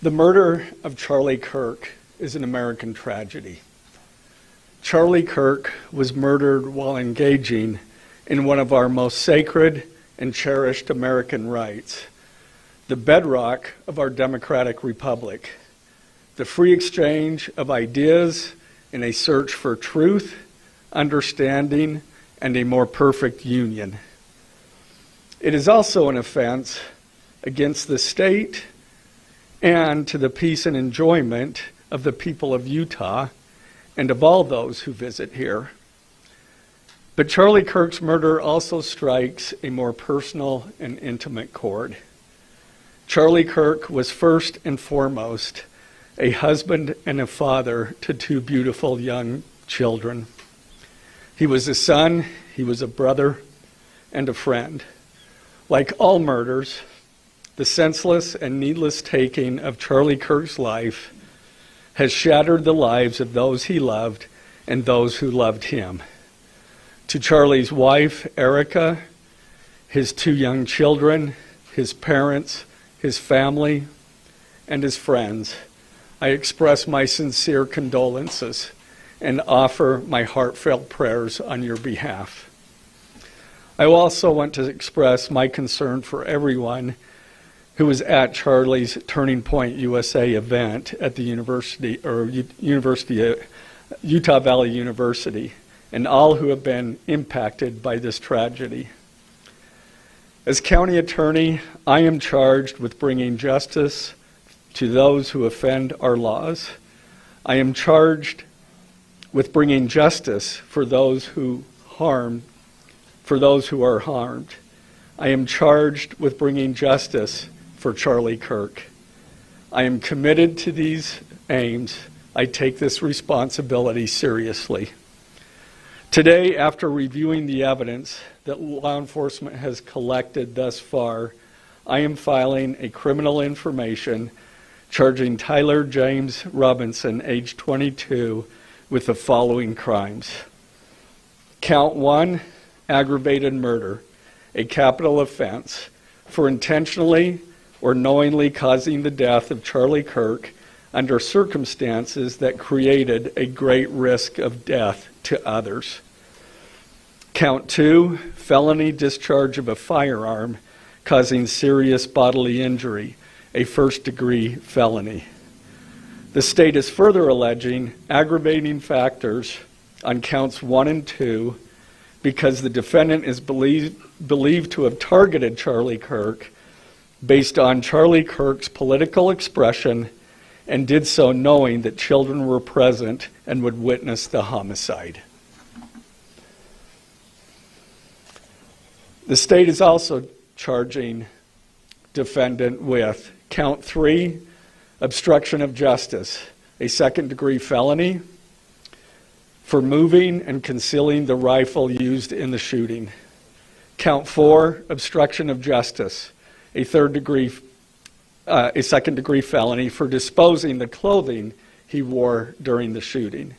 The murder of Charlie Kirk is an American tragedy. Charlie Kirk was murdered while engaging in one of our most sacred and cherished American rights, the bedrock of our democratic republic, the free exchange of ideas in a search for truth, understanding, and a more perfect union. It is also an offense against the state and to the peace and enjoyment of the people of Utah and of all those who visit here. But Charlie Kirk's murder also strikes a more personal and intimate chord. Charlie Kirk was first and foremost a husband and a father to two beautiful young children. He was a son, he was a brother, and a friend. Like all murders, the senseless and needless taking of Charlie Kirk's life has shattered the lives of those he loved and those who loved him. To Charlie's wife, Erica, his two young children, his parents, his family, and his friends, I express my sincere condolences and offer my heartfelt prayers on your behalf. I also want to express my concern for everyone who was at Charlie's Turning Point USA event at the Utah Valley University, and all who have been impacted by this tragedy. As county attorney, I am charged with bringing justice to those who offend our laws. I am charged with bringing justice for those who are harmed. I am charged with bringing justice for Charlie Kirk. I am committed to these aims. I take this responsibility seriously. Today, after reviewing the evidence that law enforcement has collected thus far, I am filing a criminal information charging Tyler James Robinson, age 22, with the following crimes. Count 1, aggravated murder, a capital offense, for intentionally or knowingly causing the death of Charlie Kirk under circumstances that created a great risk of death to others. Count 2, felony discharge of a firearm causing serious bodily injury, a first-degree felony. The state is further alleging aggravating factors on counts 1 and 2 because the defendant is believed to have targeted Charlie Kirk based on Charlie Kirk's political expression and did so knowing that children were present and would witness the homicide. The state is also charging defendant with count 3, obstruction of justice, a second-degree felony for moving and concealing the rifle used in the shooting. Count 4, obstruction of justice, a second-degree felony for disposing the clothing he wore during the shooting.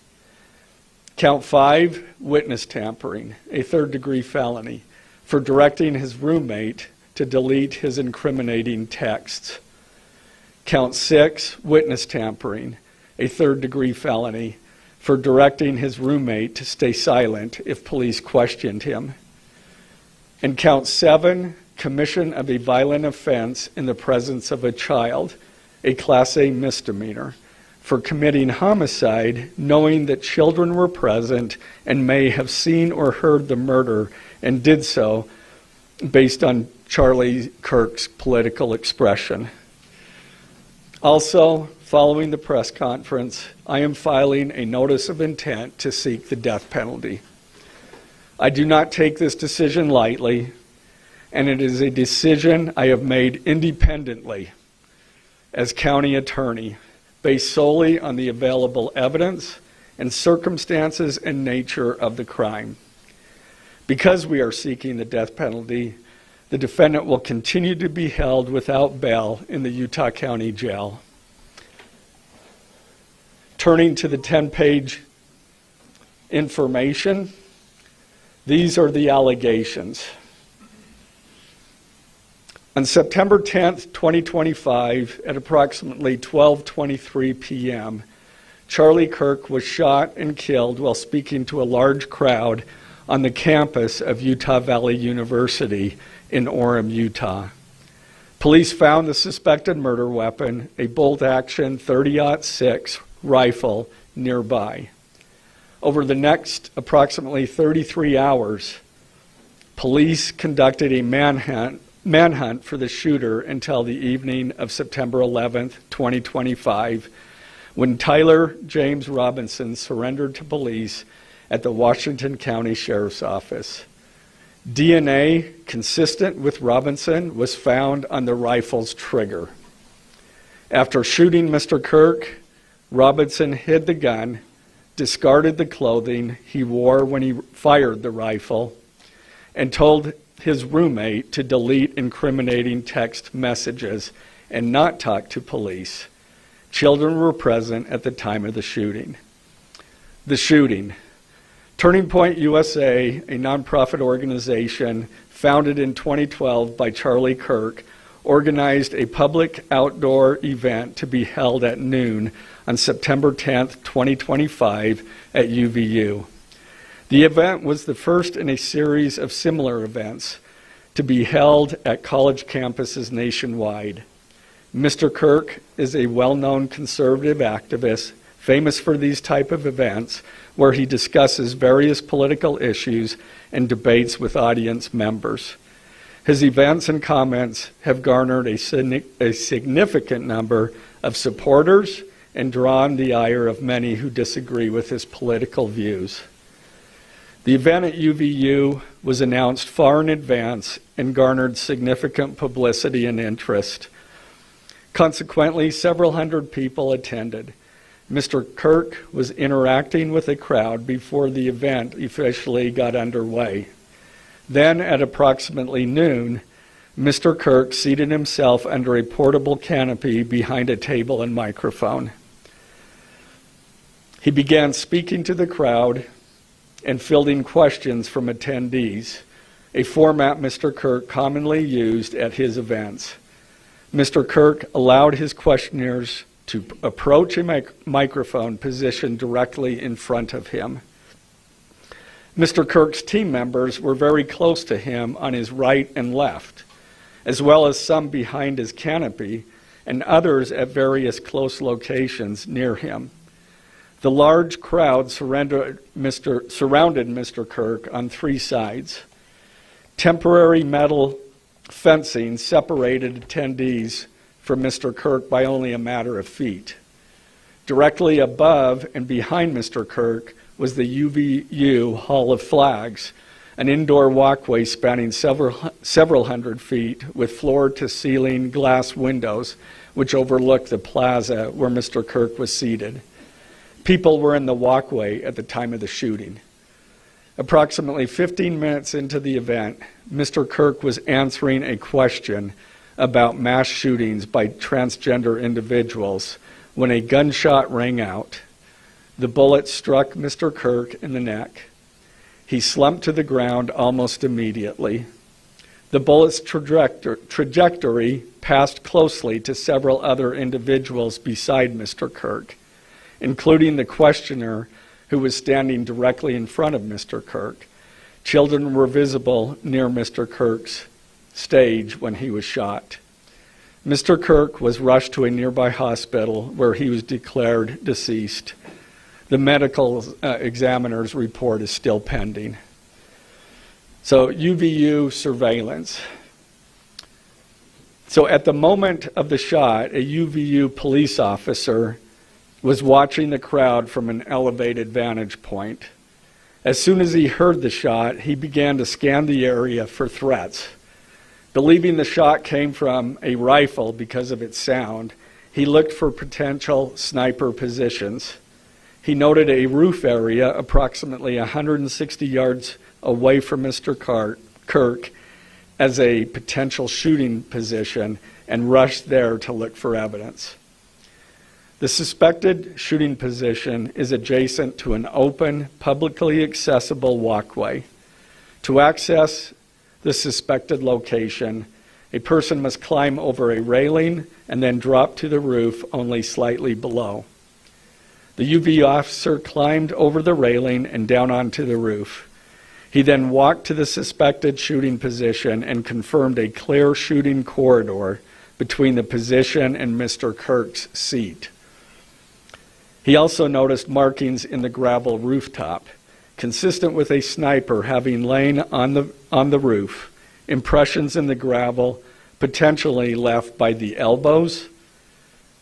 Count 5, witness tampering, a third-degree felony for directing his roommate to delete his incriminating texts. Count 6, witness tampering, a third-degree felony for directing his roommate to stay silent if police questioned him. And count 7, commission of a violent offense in the presence of a child, a Class A misdemeanor, for committing homicide knowing that children were present and may have seen or heard the murder and did so based on Charlie Kirk's political expression. Also, following the press conference, I am filing a notice of intent to seek the death penalty. I do not take this decision lightly, and it is a decision I have made independently as county attorney, based solely on the available evidence and circumstances and nature of the crime. Because we are seeking the death penalty, the defendant will continue to be held without bail in the Utah County Jail. Turning to the 10-page information, these are the allegations. On September 10th, 2025, at approximately 12:23 p.m., Charlie Kirk was shot and killed while speaking to a large crowd on the campus of Utah Valley University in Orem, Utah. Police found the suspected murder weapon, a bolt-action .30-06 rifle, nearby. Over the next approximately 33 hours, police conducted a manhunt for the shooter until the evening of September 11th, 2025, when Tyler James Robinson surrendered to police at the Washington County Sheriff's Office. DNA consistent with Robinson was found on the rifle's trigger. After shooting Mr. Kirk, Robinson hid the gun, discarded the clothing he wore when he fired the rifle, and told his roommate to delete incriminating text messages and not talk to police. Children were present at the time of the shooting. The shooting. Turning Point USA, a nonprofit organization founded in 2012 by Charlie Kirk, organized a public outdoor event to be held at noon on September 10th, 2025 at UVU. The event was the first in a series of similar events to be held at college campuses nationwide. Mr. Kirk is a well-known conservative activist, famous for these type of events, where he discusses various political issues and debates with audience members. His events and comments have garnered a significant number of supporters and drawn the ire of many who disagree with his political views. The event at UVU was announced far in advance and garnered significant publicity and interest. Consequently, several hundred people attended. Mr. Kirk was interacting with a crowd before the event officially got underway. Then, at approximately noon, Mr. Kirk seated himself under a portable canopy behind a table and microphone. He began speaking to the crowd and fielding questions from attendees, a format Mr. Kirk commonly used at his events. Mr. Kirk allowed his questioners to approach a microphone positioned directly in front of him. Mr. Kirk's team members were very close to him on his right and left, as well as some behind his canopy and others at various close locations near him. The large crowd surrounded Mr. Kirk on three sides. Temporary metal fencing separated attendees from Mr. Kirk by only a matter of feet. Directly above and behind Mr. Kirk was the UVU Hall of Flags, an indoor walkway spanning several hundred feet with floor-to-ceiling glass windows which overlooked the plaza where Mr. Kirk was seated. People were in the walkway at the time of the shooting. Approximately 15 minutes into the event, Mr. Kirk was answering a question about mass shootings by transgender individuals when a gunshot rang out. The bullet struck Mr. Kirk in the neck. He slumped to the ground almost immediately. The bullet's trajectory passed closely to several other individuals beside Mr. Kirk, including the questioner who was standing directly in front of Mr. Kirk. Children were visible near Mr. Kirk's stage when he was shot. Mr. Kirk was rushed to a nearby hospital where he was declared deceased. The medical examiner's report is still pending. So UVU surveillance. So at the moment of the shot, a UVU police officer was watching the crowd from an elevated vantage point. As soon as he heard the shot, he began to scan the area for threats. Believing the shot came from a rifle because of its sound, he looked for potential sniper positions. He noted a roof area approximately 160 yards away from Mr. Kirk as a potential shooting position and rushed there to look for evidence. The suspected shooting position is adjacent to an open, publicly accessible walkway. To access the suspected location, A person must climb over a railing and then drop to the roof only slightly below. The UV officer climbed over the railing and down onto the roof. He then walked to the suspected shooting position and confirmed a clear shooting corridor between the position and Mr. Kirk's seat. He also noticed markings in the gravel rooftop, consistent with a sniper having lain on the roof, impressions in the gravel potentially left by the elbows,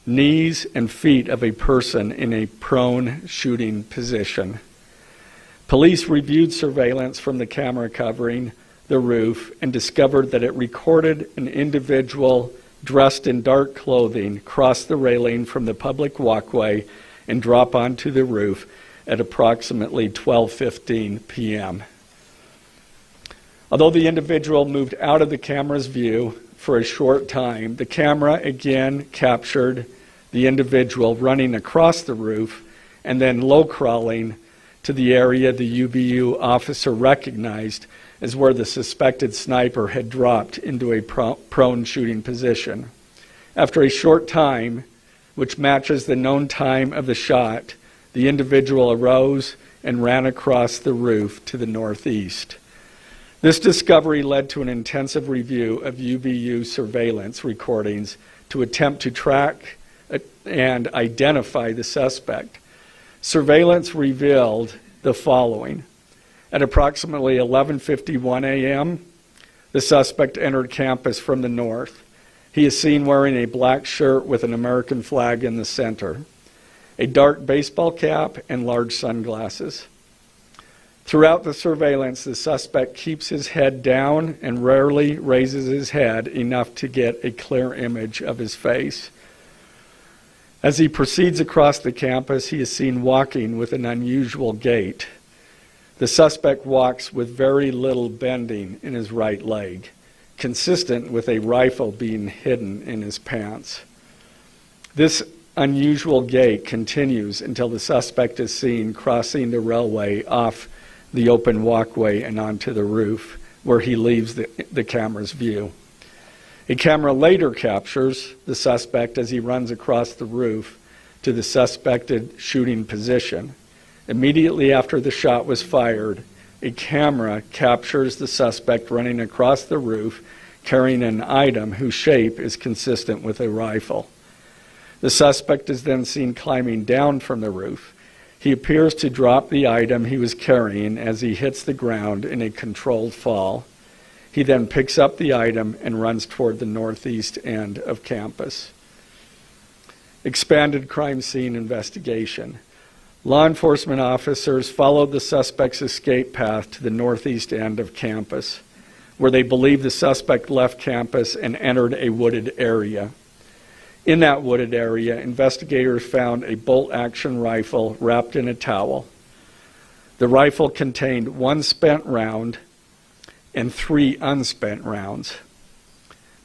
knees, and feet of a person in a prone shooting position. Police reviewed surveillance from the camera covering the roof and discovered that it recorded an individual dressed in dark clothing cross the railing from the public walkway and drop onto the roof at approximately 12:15 p.m. Although the individual moved out of the camera's view for a short time, the camera again captured the individual running across the roof and then low crawling to the area the UBU officer recognized as where the suspected sniper had dropped into a prone shooting position. After a short time, which matches the known time of the shot, the individual arose and ran across the roof to the northeast. This discovery led to an intensive review of UBU surveillance recordings to attempt to track and identify the suspect. Surveillance revealed the following. At approximately 11:51 a.m., the suspect entered campus from the north. He is seen wearing a black shirt with an American flag in the center, a dark baseball cap, and large sunglasses. Throughout the surveillance, the suspect keeps his head down and rarely raises his head enough to get a clear image of his face. As he proceeds across the campus, he is seen walking with an unusual gait. The suspect walks with very little bending in his right leg, consistent with a rifle being hidden in his pants. This unusual gait continues until the suspect is seen crossing the railway off the open walkway and onto the roof, where he leaves the camera's view. A camera later captures the suspect as he runs across the roof to the suspected shooting position. Immediately after the shot was fired, a camera captures the suspect running across the roof carrying an item whose shape is consistent with a rifle. The suspect is then seen climbing down from the roof. He appears to drop the item he was carrying as he hits the ground in a controlled fall. He then picks up the item and runs toward the northeast end of campus. Expanded crime scene investigation. Law enforcement officers followed the suspect's escape path to the northeast end of campus, where they believe the suspect left campus and entered a wooded area. In that wooded area, investigators found a bolt-action rifle wrapped in a towel. The rifle contained one spent round and 3 unspent rounds.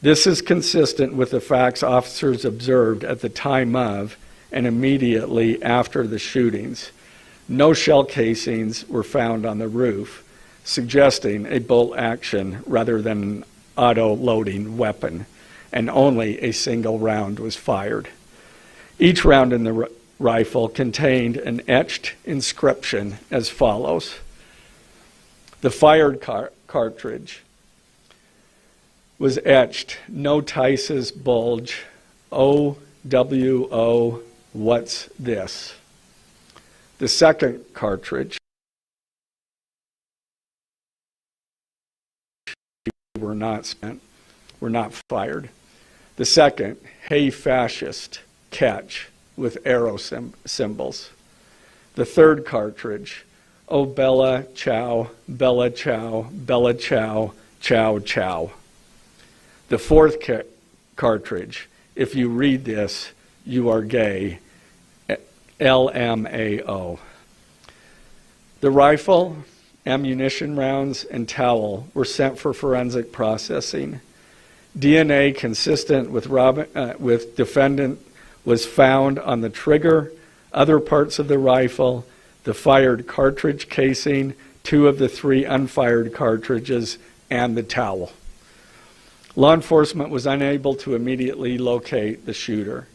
This is consistent with the facts officers observed at the time of and immediately after the shootings. No shell casings were found on the roof, suggesting a bolt action rather than an auto-loading weapon, and only a single round was fired. Each round in the rifle contained an etched inscription as follows. The fired cartridge was etched, "No Tice's bulge, OWO, what's this?" The second cartridge were not spent, were not fired. The second, "Hey fascist, catch," with arrow symbols. The third cartridge, "Oh Bella Chow, Bella Chow, Bella Chow, Chow Chow." The fourth cartridge, "If you read this, you are gay," LMAO. The rifle, ammunition rounds, and towel were sent for forensic processing. DNA consistent with defendant was found on the trigger, other parts of the rifle, the fired cartridge casing, 2 of the 3 unfired cartridges, and the towel. Law enforcement was unable to immediately locate the shooter,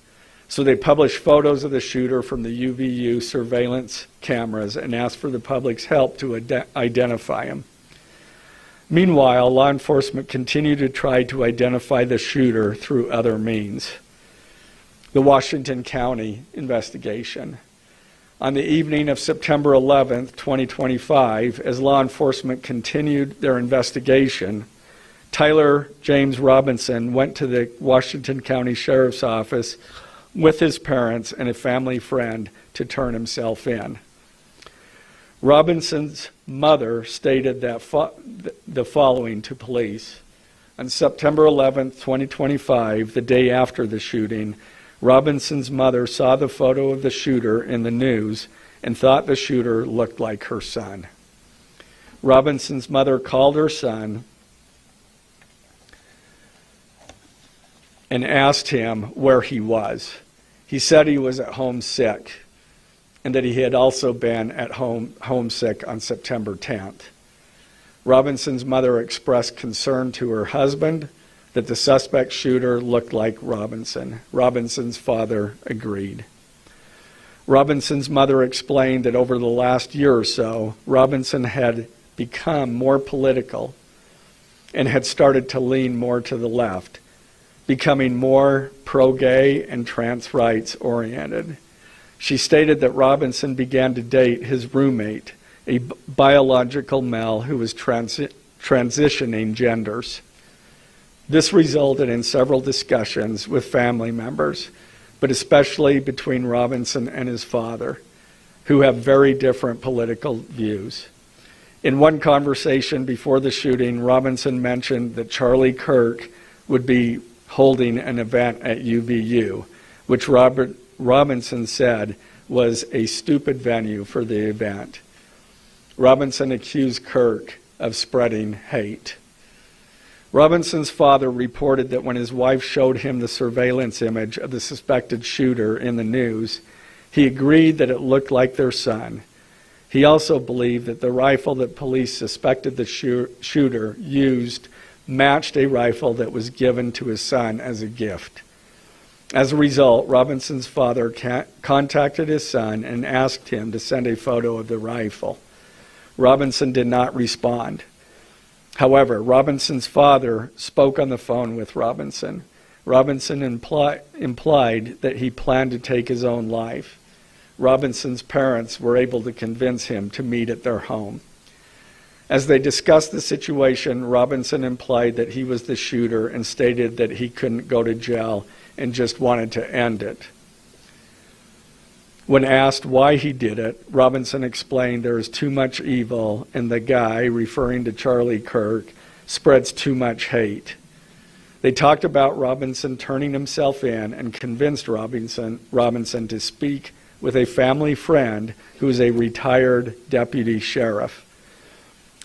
so they published photos of the shooter from the UVU surveillance cameras and asked for the public's help to identify him. Meanwhile, law enforcement continued to try to identify the shooter through other means. The Washington County investigation. On the evening of September 11th, 2025, as law enforcement continued their investigation, Tyler James Robinson went to the Washington County Sheriff's Office with his parents and a family friend to turn himself in. Robinson's mother stated that the following to police. On September 11th, 2025, the day after the shooting, Robinson's mother saw the photo of the shooter in the news and thought the shooter looked like her son. Robinson's mother called her son and asked him where he was. He said he was at home sick and that he had also been at homesick on September 10th. Robinson's mother expressed concern to her husband that the suspect shooter looked like Robinson. Robinson's father agreed. Robinson's mother explained that over the last year or so, Robinson had become more political and had started to lean more to the left, becoming more pro-gay and trans rights oriented. She stated that Robinson began to date his roommate, a biological male who was transitioning genders. This resulted in several discussions with family members, but especially between Robinson and his father, who have very different political views. In one conversation before the shooting, Robinson mentioned that Charlie Kirk would be holding an event at UVU, which Robinson said was a stupid venue for the event. Robinson accused Kirk of spreading hate. Robinson's father reported that when his wife showed him the surveillance image of the suspected shooter in the news, he agreed that it looked like their son. He also believed that the rifle that police suspected the shooter used matched a rifle that was given to his son as a gift. As a result, Robinson's father contacted his son and asked him to send a photo of the rifle. Robinson did not respond. However, Robinson's father spoke on the phone with Robinson. Robinson implied that he planned to take his own life. Robinson's parents were able to convince him to meet at their home. As they discussed the situation, Robinson implied that he was the shooter and stated that he couldn't go to jail and just wanted to end it. When asked why he did it, Robinson explained there is too much evil and the guy, referring to Charlie Kirk, spreads too much hate. They talked about Robinson turning himself in and convinced Robinson to speak with a family friend who is a retired deputy sheriff.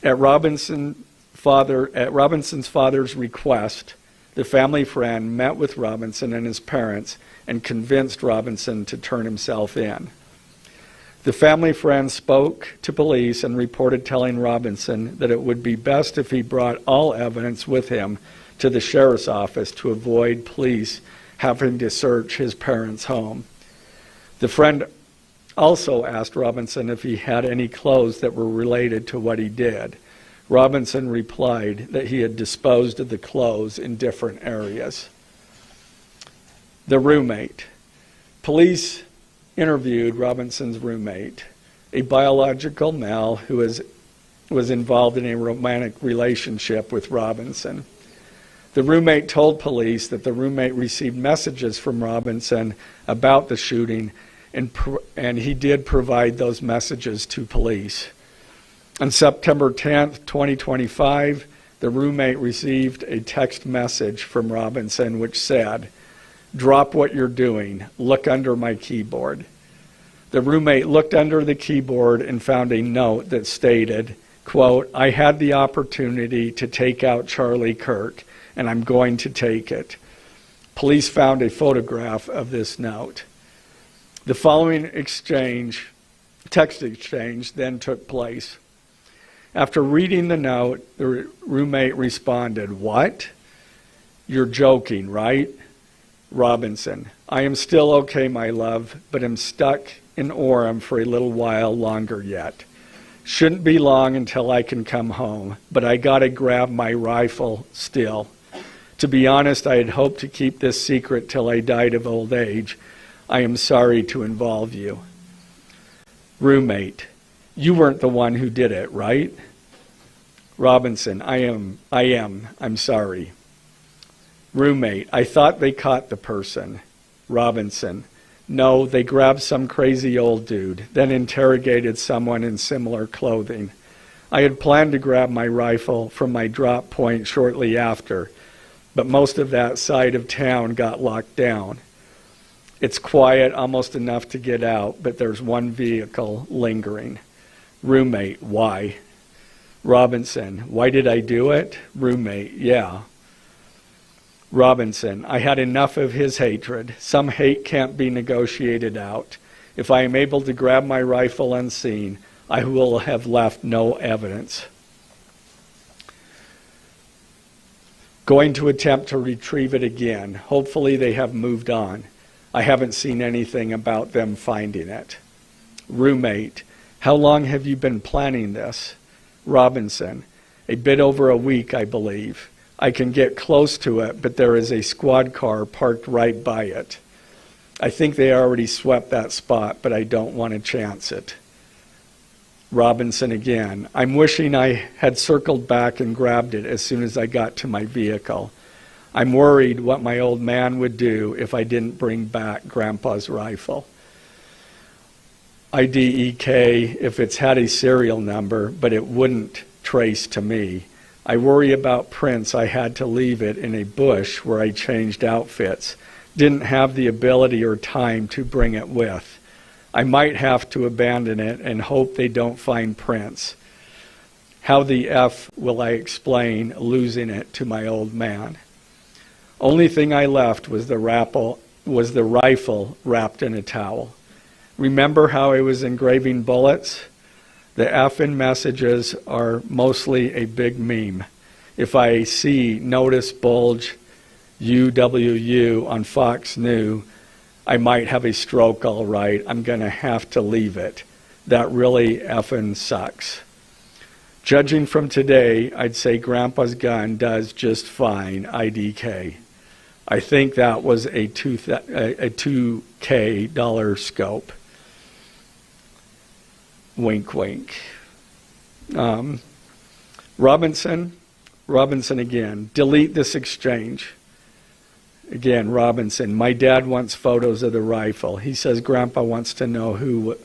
At Robinson's father's request, the family friend met with Robinson and his parents and convinced Robinson to turn himself in. The family friend spoke to police and reported telling Robinson that it would be best if he brought all evidence with him to the sheriff's office to avoid police having to search his parents' home. The friend also asked Robinson if he had any clothes that were related to what he did. Robinson replied that he had disposed of the clothes in different areas. The roommate. Police interviewed Robinson's roommate, a biological male who was involved in a romantic relationship with Robinson. The roommate told police that the roommate received messages from Robinson about the shooting, and he did provide those messages to police. On September 10th, 2025, the roommate received a text message from Robinson which said, "Drop what you're doing. Look under my keyboard." The roommate looked under the keyboard and found a note that stated, quote, "I had the opportunity to take out Charlie Kirk, and I'm going to take it." Police found a photograph of this note. The following text exchange, then took place. After reading the note, the roommate responded, "What? You're joking, right? Robinson, I am still okay, my love, but am stuck in Orem for a little while longer yet. Shouldn't be long until I can come home, but I gotta grab my rifle still. To be honest, I had hoped to keep this secret till I died of old age. I am sorry to involve you. Roommate, you weren't the one who did it, right? Robinson, I am. I'm sorry. Roommate, I thought they caught the person. Robinson, no, they grabbed some crazy old dude, then interrogated someone in similar clothing. I had planned to grab my rifle from my drop point shortly after, but most of that side of town got locked down. It's quiet, almost enough to get out, but there's one vehicle lingering. Roommate, why? Robinson, why did I do it? Roommate, yeah. Robinson, I had enough of his hatred. Some hate can't be negotiated out. If I am able to grab my rifle unseen, I will have left no evidence. Going to attempt to retrieve it again. Hopefully they have moved on. I haven't seen anything about them finding it. Roommate, how long have you been planning this? Robinson, a bit over a week, I believe. I can get close to it, but there is a squad car parked right by it. I think they already swept that spot, but I don't want to chance it. Robinson again, I'm wishing I had circled back and grabbed it as soon as I got to my vehicle. I'm worried what my old man would do if I didn't bring back Grandpa's rifle. IDEK if it's had a serial number, but it wouldn't trace to me. I worry about prints. I had to leave it in a bush where I changed outfits. Didn't have the ability or time to bring it with. I might have to abandon it and hope they don't find prints. How the F will I explain losing it to my old man? Only thing I left was the rifle wrapped in a towel. Remember how I was engraving bullets? The F in messages are mostly a big meme. If I see notice bulge UWU on Fox News, I might have a stroke all right. I'm going to have to leave it. That really effing sucks. Judging from today, I'd say Grandpa's gun does just fine, IDK. I think that was a $2K dollar scope. Wink, wink. Robinson again. Delete this exchange. Again, Robinson. My dad wants photos of the rifle. He says Grandpa wants to know who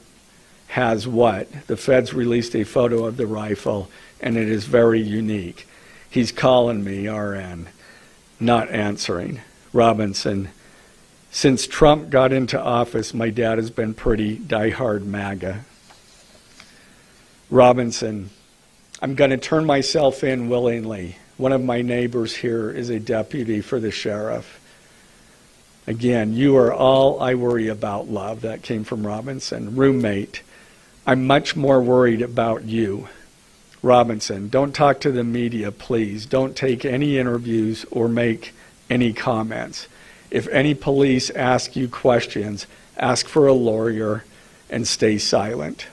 has what. The feds released a photo of the rifle, and it is very unique. He's calling me, RN. Not answering. Robinson. Since Trump got into office, my dad has been pretty diehard MAGA. Robinson, I'm going to turn myself in willingly. One of my neighbors here is a deputy for the sheriff. Again, you are all I worry about, love. That came from Robinson. Roommate, I'm much more worried about you. Robinson, don't talk to the media, please. Don't take any interviews or make any comments. If any police ask you questions, ask for a lawyer and stay silent.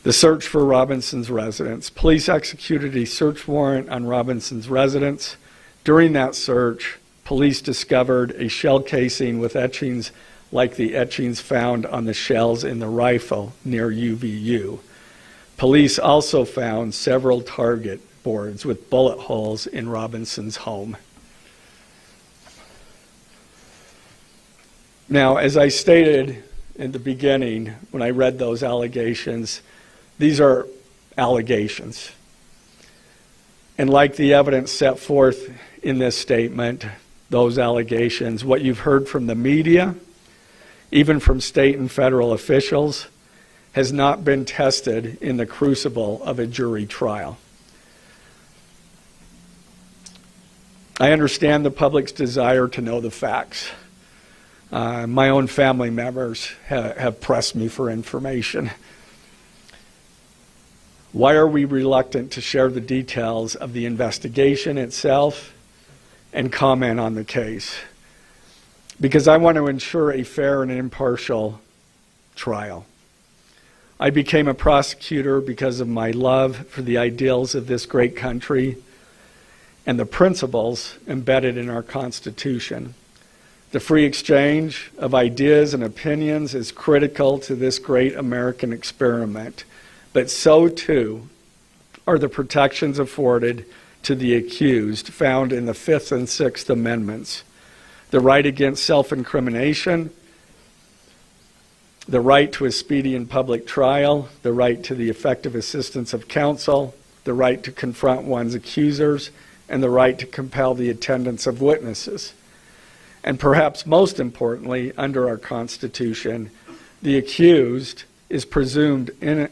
The search for Robinson's residence. Police executed a search warrant on Robinson's residence. During that search, police discovered a shell casing with etchings like the etchings found on the shells in the rifle near UVU. Police also found several target boards with bullet holes in Robinson's home. Now, as I stated in the beginning, when I read those allegations, these are allegations. And like the evidence set forth in this statement, those allegations, what you've heard from the media, even from state and federal officials, has not been tested in the crucible of a jury trial. I understand the public's desire to know the facts. My own family members have pressed me for information. Why are we reluctant to share the details of the investigation itself? and comment on the case, because I want to ensure a fair and impartial trial. I became a prosecutor because of my love for the ideals of this great country and the principles embedded in our Constitution. The free exchange of ideas and opinions is critical to this great American experiment, but so too are the protections afforded to the accused found in the Fifth and Sixth Amendments: the right against self-incrimination, the right to a speedy and public trial, the right to the effective assistance of counsel, the right to confront one's accusers, and the right to compel the attendance of witnesses. And perhaps most importantly, under our Constitution, the accused is presumed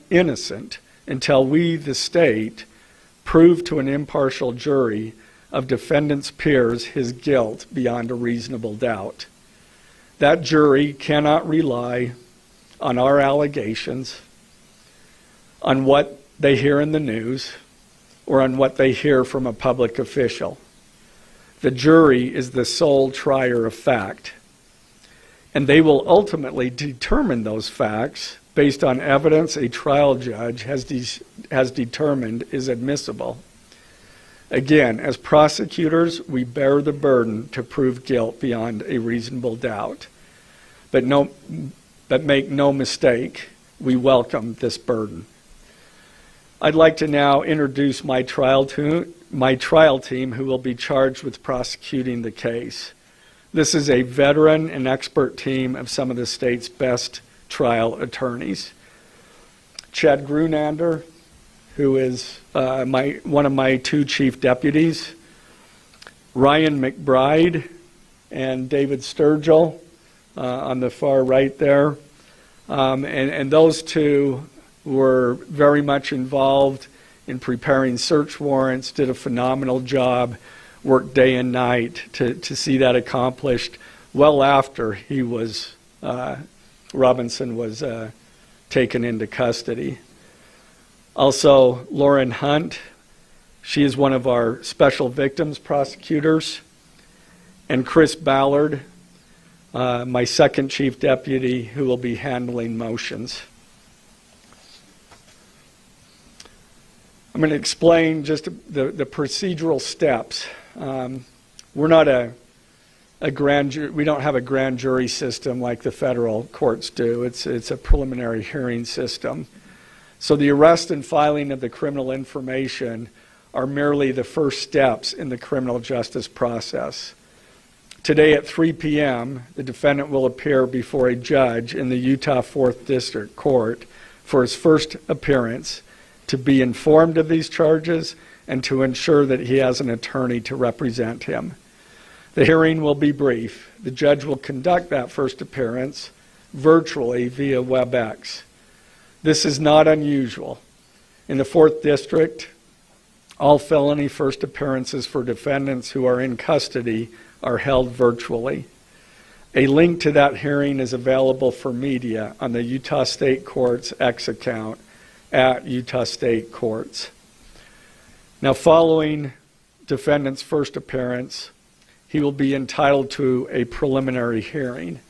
innocent until we, the state, prove to an impartial jury of defendant's peers his guilt beyond a reasonable doubt. That jury cannot rely on our allegations, on what they hear in the news, or on what they hear from a public official. The jury is the sole trier of fact, and they will ultimately determine those facts based on evidence a trial judge has determined is admissible. Again, as prosecutors, we bear the burden to prove guilt beyond a reasonable doubt. But make no mistake, we welcome this burden. I'd like to now introduce my trial team who will be charged with prosecuting the case. This is a veteran and expert team of some of the state's best trial attorneys. Chad Grunander, who is one of my two chief deputies, Ryan McBride and David Sturgill on the far right there. And those two were very much involved in preparing search warrants, did a phenomenal job, worked day and night to see that accomplished well after he was, Robinson was taken into custody. Also, Lauren Hunt, she is one of our special victims prosecutors, and Chris Ballard, my second chief deputy, who will be handling motions. I'm going to explain just the procedural steps. We're not a grand jury. We don't have a grand jury system like the federal courts do. It's a preliminary hearing system. So the arrest and filing of the criminal information are merely the first steps in the criminal justice process. Today at 3 p.m., the defendant will appear before a judge in the Utah 4th District Court for his first appearance, to be informed of these charges and to ensure that he has an attorney to represent him. The hearing will be brief. The judge will conduct that first appearance virtually via WebEx. This is not unusual. In the 4th District, all felony first appearances for defendants who are in custody are held virtually. A link to that hearing is available for media on the Utah State Court's X account at Utah State Courts. Now, following defendant's first appearance, he will be entitled to a preliminary hearing.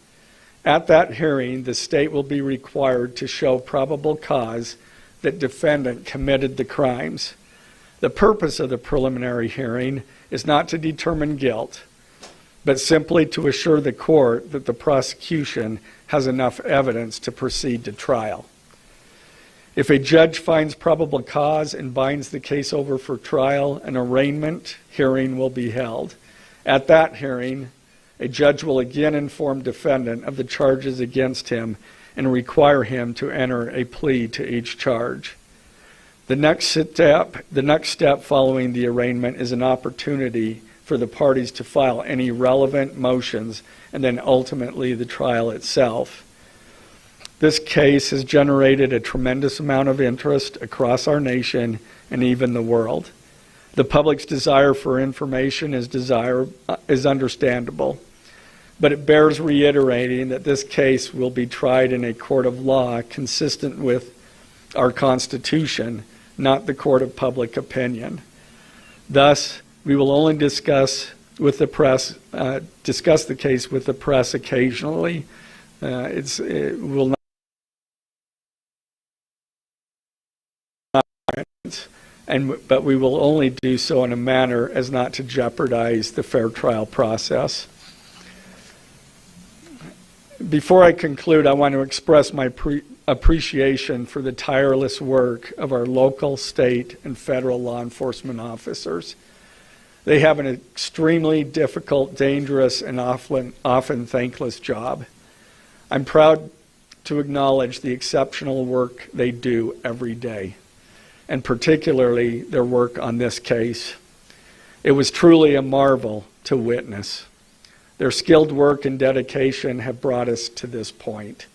At that hearing, the state will be required to show probable cause that defendant committed the crimes. The purpose of the preliminary hearing is not to determine guilt, but simply to assure the court that the prosecution has enough evidence to proceed to trial. If a judge finds probable cause and binds the case over for trial, an arraignment hearing will be held. At that hearing, a judge will again inform defendant of the charges against him and require him to enter a plea to each charge. The next step following the arraignment is an opportunity for the parties to file any relevant motions and then ultimately the trial itself. This case has generated a tremendous amount of interest across our nation and even the world. The public's desire for information is understandable, but it bears reiterating that this case will be tried in a court of law consistent with our Constitution, not the court of public opinion. Thus, we will only discuss with the press, discuss the case with the press occasionally. It will not, but we will only do so in a manner as not to jeopardize the fair trial process. Before I conclude, I want to express my appreciation for the tireless work of our local, state, and federal law enforcement officers. They have an extremely difficult, dangerous, and often thankless job. I'm proud to acknowledge the exceptional work they do every day, and particularly their work on this case. It was truly a marvel to witness. Their skilled work and dedication have brought us to this point.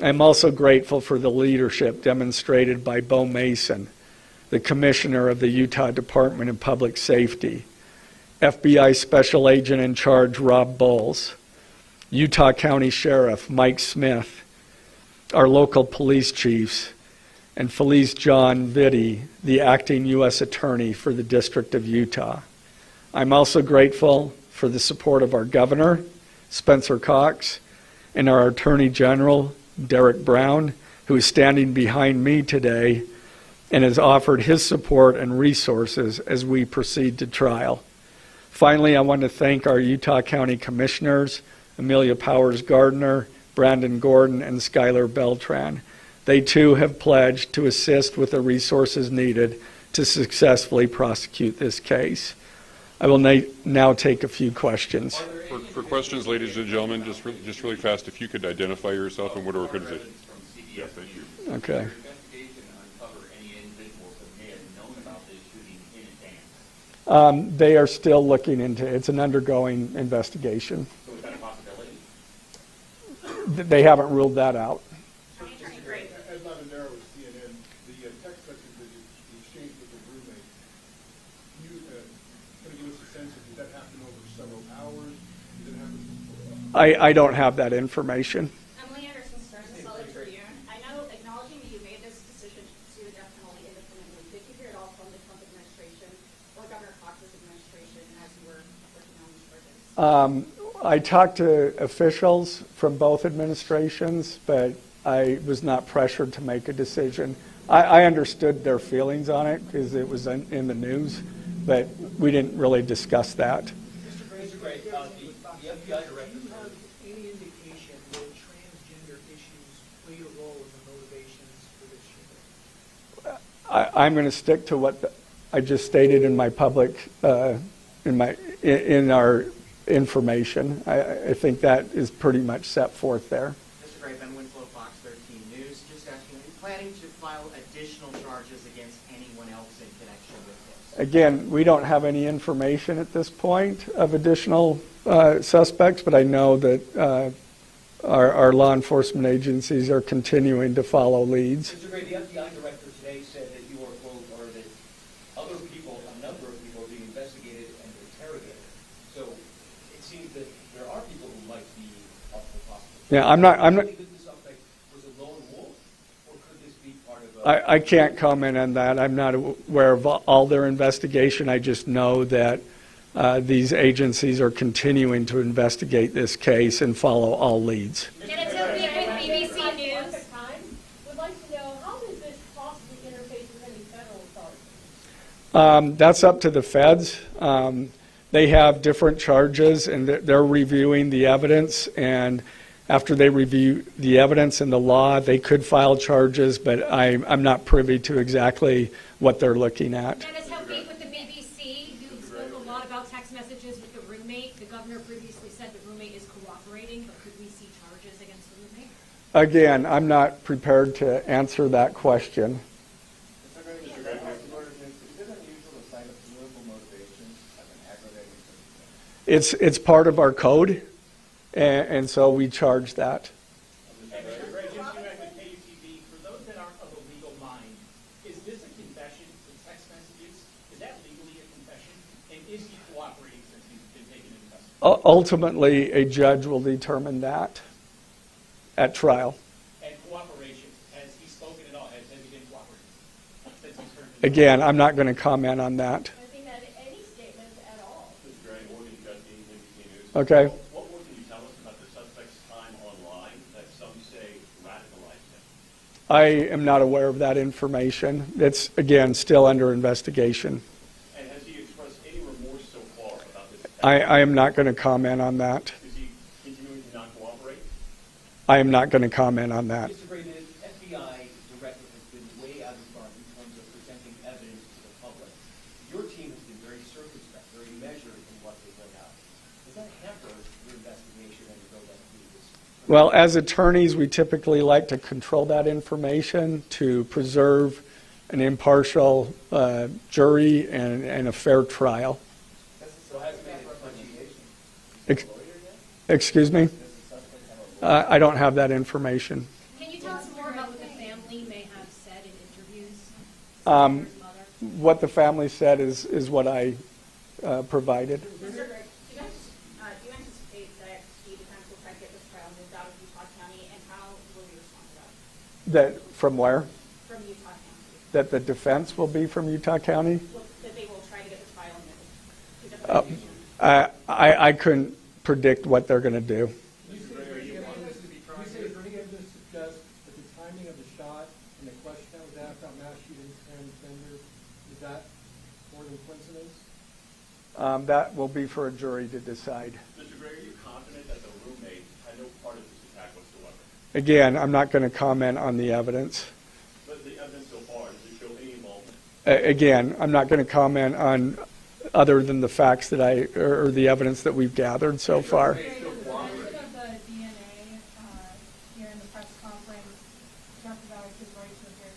I'm also grateful for the leadership demonstrated by Bo Mason, the Commissioner of the Utah Department of Public Safety, FBI Special Agent in Charge Rob Bowles, Utah County Sheriff Mike Smith, our local police chiefs, and Felice John Vitti, the acting U.S. Attorney for the District of Utah. I'm also grateful for the support of our Governor, Spencer Cox, and our Attorney General, Derek Brown, who is standing behind me today and has offered his support and resources as we proceed to trial. Finally, I want to thank our Utah County Commissioners, Amelia Powers Gardner, Brandon Gordon, and Skylar Beltran. They too have pledged to assist with the resources needed to successfully prosecute this case. I will now take a few questions. For questions, ladies and gentlemen, just really fast, if you could identify yourself and what organization. Yeah, thank you. Okay. They are still looking into it. It's an undergoing investigation. So is that a possibility? They haven't ruled that out. As Lavendera with CNN, the text message that you exchanged with the roommate, can you kind of give us a sense of, did that happen over several hours? Did it happen? I don't have that information. Emily Anderson, Stars and Southern Tribune. I know, acknowledging that you made this decision to pursue the death penalty independently, did you hear it all from the Trump administration or Governor Cox's administration as you were working on these charges? I talked to officials from both administrations, but I was not pressured to make a decision. I understood their feelings on it because it was in the news, but we didn't really discuss that. Mr. Gray, the FBI director heard any indication that transgender issues played a role in the motivations for this shooting? I'm going to stick to what I just stated in my public, in our information. I think that is pretty much set forth there. Mr. Gray, Ben Winslow, Fox 13 News, just asking, are you planning to file additional charges against anyone else in connection with this? Again, we don't have any information at this point of additional suspects, but I know that our law enforcement agencies are continuing to follow leads. Mr. Gray, the FBI director today said that you are, quote, or that other people, a number of people are being investigated and interrogated. So it seems that there are people who might be up for prosecution. Yeah, I'm not. Do you think that this suspect was a lone wolf, or could this be part of a... I can't comment on that. I'm not aware of all their investigation. I just know that these agencies are continuing to investigate this case and follow all leads. Get a Toby with BBC News. Would like to know, how does this possibly interface with any federal authorities? That's up to the feds. They have different charges, and they're reviewing the evidence. And after they review the evidence and the law, they could file charges, but I'm not privy to exactly what they're looking at. Dennis Helping with the BBC. You spoke a lot about text messages with the roommate. The governor previously said the roommate is cooperating, but could we see charges against the roommate? Again, I'm not prepared to answer that question. Mr. Gray, is it unusual to cite a political motivation as an aggravating circumstance? It's part of our code, and so we charge that. Mr. Gray, Jim Sumac with KUTV. For those that aren't of a legal mind, is this a confession, the text messages? Is that legally a confession? And is he cooperating since he's been taken into custody? Ultimately, a judge will determine that at trial. And cooperation, has he spoken at all? Has he been cooperating since he's turned? Again, I'm not going to comment on that. Has he had any statements at all? Mr. Gray, Okay? What more can you tell us about the suspect's time online that some say radicalized him? I am not aware of that information. It's, again, still under investigation. And has he expressed any remorse so far about this? I am not going to comment on that. Is he continuing to not cooperate? I am not going to comment on that. Mr. Gray, the FBI director has been way out in front in terms of presenting evidence to the public. Your team has been very circumspect, very measured in what they bring out. Does that hamper your investigation and your ability to do this? Well, as attorneys, we typically like to control that information to preserve an impartial jury and a fair trial. So has it been a differentiation? Ex- Excuse me? I don't have that information. Can you tell us more about what the family may have said in interviews? Um, His mother? What the family said is what I provided. Mr. Kirk, do you anticipate that the defense will try to get this trial moved out of Utah County, and how will you respond to that? That from where? From Utah County? That the defense will be from Utah County? That they will try to get the trial moved to different locations? I couldn't predict what they're going to do. You say, is there any evidence to suggest that the timing of the shot and the question that was asked about mass shootings and offender, is that more than coincidence? That will be for a jury to decide. Mr. Gray, are you confident that the roommate had no part of this attack whatsoever? Again, I'm not going to comment on the evidence. But the evidence so far, does it show any involvement? Again, I'm not going to comment on other than the facts that or the evidence that we've gathered so far. The mention of the DNA here in the press conference jeopardized his right to a fair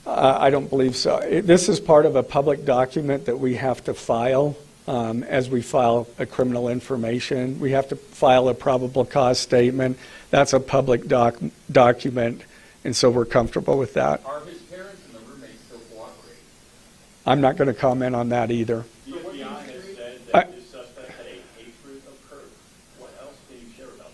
trial? I don't believe so. This is part of a public document that we have to file as we file a criminal information. We have to file a probable cause statement. That's a public document, and so we're comfortable with that. Are his parents and the roommates still cooperating? I'm not going to comment on that either. The FBI has said I- that this suspect had a hatred of Kirk. What else can you share about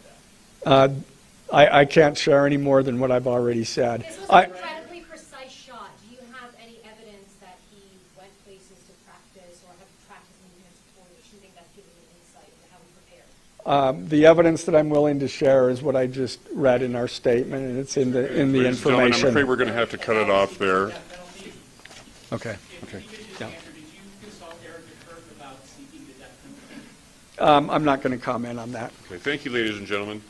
that? I can't share any more than what I've already said. This was I- an incredibly precise shot. Do you have any evidence that he went places to practice or have practiced movements before the shooting that's giving you insight into how he prepared? The evidence that I'm willing to share is what I just read in our statement, and it's in the Ladies and gentlemen, I'm afraid information. we're going to have to cut it off there. Okay. If Okay. you could just Yeah. answer, did you consult Erica Kirk about seeking the death penalty? I'm not going to comment on that. Okay, thank you, ladies and gentlemen.